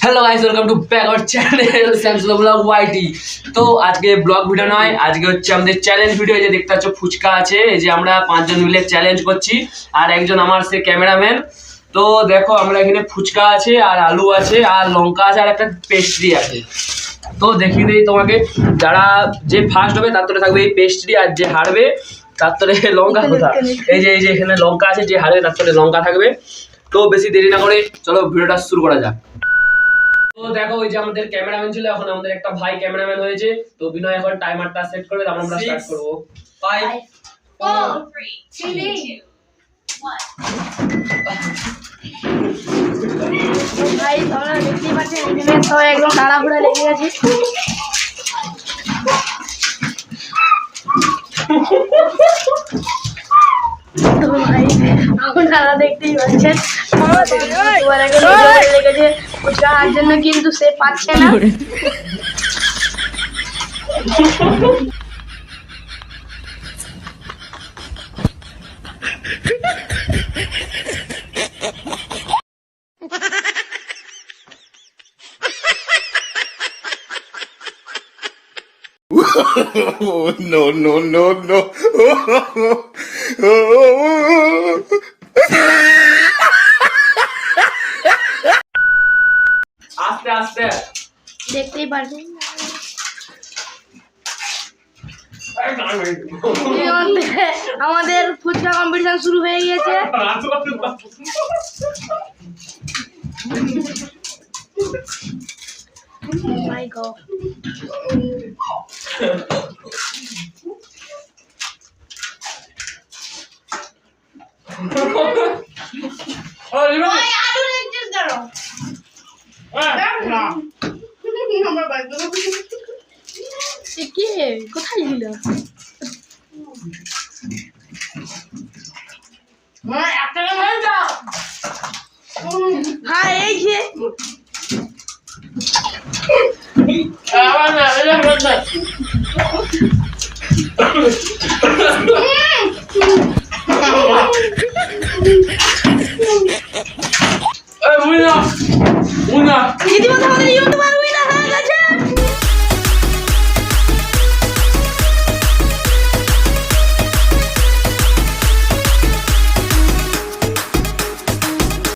Hello guys, welcome to back our channel Samsung blog YT. তো আজকে blog video নয়, আজকে হচ্ছে আমাদের চ্যালেঞ্জ ভিডিও। এই যে দেখতে পাচ্ছ ফুচকা আছে, এই যে আমরা পাঁচজন মিলে চ্যালেঞ্জ করছি, আর একজন আমার সে ক্যামেরাম্যান। তো দেখো আমরা এখানে ফুচকা আছে, আর আলু আছে, আর লঙ্কা আছে, আর একটা পেস্ট্রি আছে। তো দেখিয়ে দিই তোমাকে, যারা যে ফার্স্ট হবে তার তোরে থাকবে এই পেস্ট্রি, আর যে হারবে তার তোরে লঙ্কা কোথা, এই যে এখানে লঙ্কা আছে, যে হারবে তার তোরে লঙ্কা থাকবে। তো বেশি দেরি না করে চলো ভিডিওটা শুরু করা যাক। তো দেখো ওই যে আমাদের ক্যামেরাম্যান ছিল, এখন আমাদের একটা ভাই ক্যামেরাম্যান হয়েছে। তো বিনয় এখন টাইমারটা সেট করবে, তারপর আমরা স্টার্ট করব। 5 4 3 2 1। ভাই তোমরা দেখতেই পাচ্ছেন এখানে সবাই একদম তাড়াহুড়া লেগে গেছে। তো ভাই আপনারা দেখতেই পাচ্ছেন লেগেছে যার জন্য, কিন্তু সে পাচ্ছে না। No, no, no, no. আস্তে আস্তে দেখতেই পাচ্ছেন আমাদের ফুচকা কম্পিটিশন শুরু হয়ে গিয়েছে। My God. কোথায় ছিল? হ্যাঁ এই যে দিদি আমাদের ইউটিউবার